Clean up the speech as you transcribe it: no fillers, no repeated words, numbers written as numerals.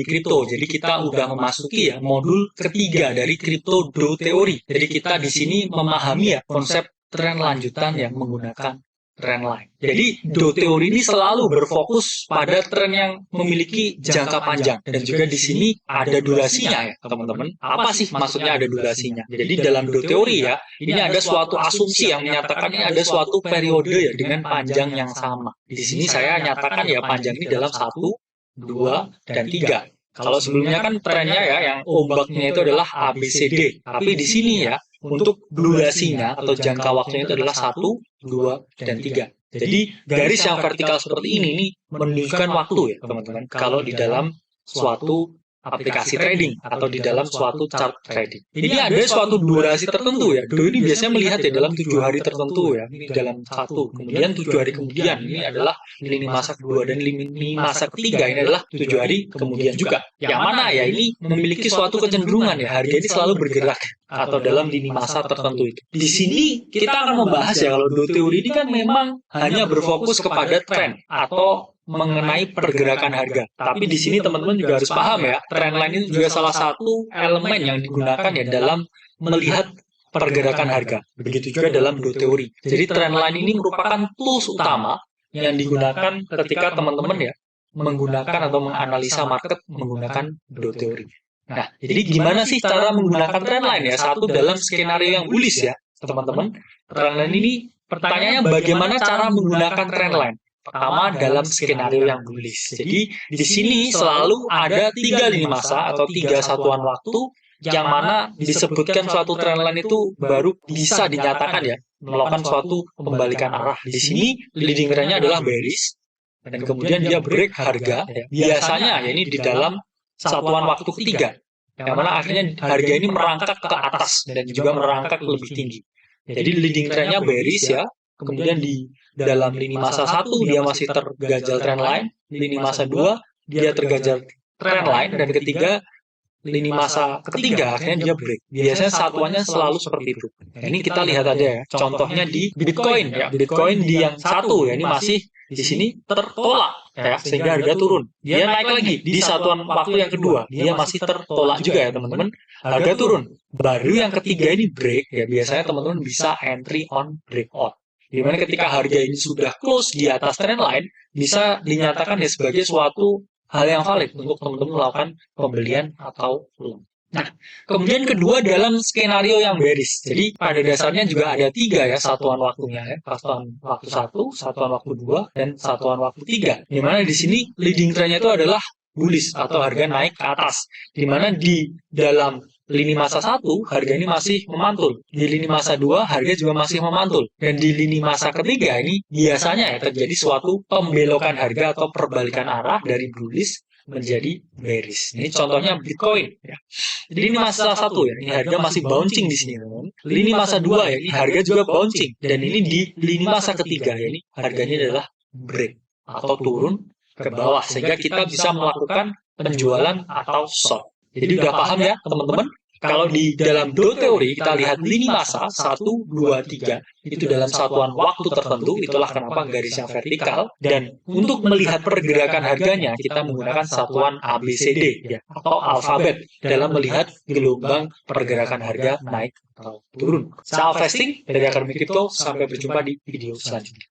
kripto. Jadi kita udah memasuki ya modul ketiga dari Crypto Do Theory. Jadi kita di sini memahami ya konsep tren lanjutan yang menggunakan trendline. Jadi Do Theory ini selalu berfokus pada tren yang memiliki jangka panjang dan juga di sini ada durasinya ya teman-teman. Apa sih maksudnya ada durasinya? Jadi dalam Do Theory ya, ini ada suatu asumsi yang menyatakan ini ada suatu periode ya dengan panjang yang sama. Di sini saya nyatakan ya panjang ini dalam 1, 2, dan 3. Kalau sebelumnya kan trennya ya yang ombaknya itu adalah ABCD. Tapi di sini ya untuk durasinya atau jangka waktunya itu adalah 1, 2, dan 3. Jadi garis yang vertikal seperti ini menunjukkan waktu ya teman-teman. Kalau di dalam suatu aplikasi trading atau di dalam suatu chart trading. Ini ada suatu durasi tertentu ya. Dulu ini biasanya melihat ya dalam 7 hari tertentu ya. Ini dalam 1. Kemudian 7 hari kemudian ini adalah lini masa kedua dan lini masa ketiga ini adalah 7 hari kemudian juga. Yang mana ya ini memiliki suatu kecenderungan ya. Harga ini selalu bergerak atau dalam lini masa tertentu itu. Di sini kita akan membahas ya kalau Do Theory ini kan memang hanya berfokus kepada tren atau mengenai pergerakan harga. Tapi di sini teman-teman juga harus paham ya, trendline ini juga salah satu elemen yang digunakan ya dalam melihat pergerakan harga. Begitu juga dalam Do Theory. Jadi trendline ini merupakan tools utama yang digunakan ketika teman-teman ya menggunakan atau menganalisa market menggunakan Do Theory. Nah, jadi gimana sih cara menggunakan trendline ya? Satu dalam skenario yang bullish ya, teman-teman. Trendline ini pertanyaannya bagaimana cara menggunakan trendline? Pertama dalam skenario yang bullish. Jadi di sini selalu ada 3 lini masa atau 3 satuan waktu yang mana disebutkan suatu trendline itu baru bisa dinyatakan ya melakukan suatu pembalikan arah. Di sini leading trendnya adalah bearish dan kemudian dia break harga ya. Biasanya ya ini di dalam satuan waktu ketiga yang mana akhirnya harga ini merangkak ke atas dan juga merangkak lebih tinggi. Jadi leading trendnya bearish ya. Kemudian di dalam lini masa 1 dia masih terganjal trendline, lini masa 2 dia terganjal trendline, dan ketiga lini masa ketiga akhirnya dia break. Biasanya satuannya selalu seperti itu. Nah, ini kita lihat aja ya. Contohnya di Bitcoin ya. Bitcoin di yang 1 ya ini masih di sini tertolak ya sehingga harga turun. Dia naik lagi di satuan waktu yang kedua. Dia masih tertolak juga ya teman-teman. Harga turun. Baru yang ketiga ini break ya biasanya teman-teman bisa entry on breakout. Dimana ketika harga ini sudah close di atas trendline, bisa dinyatakan ya sebagai suatu hal yang valid untuk teman-teman melakukan pembelian atau long. Nah, kemudian kedua dalam skenario yang bearish. Jadi pada dasarnya juga ada 3 ya satuan waktunya ya. Satuan waktu 1, satuan waktu 2, dan satuan waktu 3. Dimana di sini leading trendnya itu adalah bullish atau harga naik ke atas. Dimana di dalam lini masa 1, harga ini masih memantul. Di lini masa 2, harga juga masih memantul. Dan di lini masa ketiga ini biasanya ya terjadi suatu pembelokan harga atau perbalikan arah dari bullish menjadi bearish. Ini contohnya Bitcoin ya. Jadi ini masa 1 ya, ini harga masih bouncing di sini. Lini masa 2 ya, ini harga juga bouncing. Dan ini di lini masa ketiga ya, ini harganya adalah break atau turun ke bawah sehingga kita bisa melakukan penjualan atau short. Jadi udah paham ya teman-teman? Kalau di dalam Do Theory kita lihat lini masa 1, 2, 3 itu dalam satuan waktu tertentu, itulah kenapa garisnya vertikal. Dan untuk melihat pergerakan harganya kita menggunakan satuan ABCD ya, atau alfabet dalam melihat gelombang pergerakan harga naik atau turun. Salam investing dari Akademi Crypto, sampai berjumpa di video selanjutnya.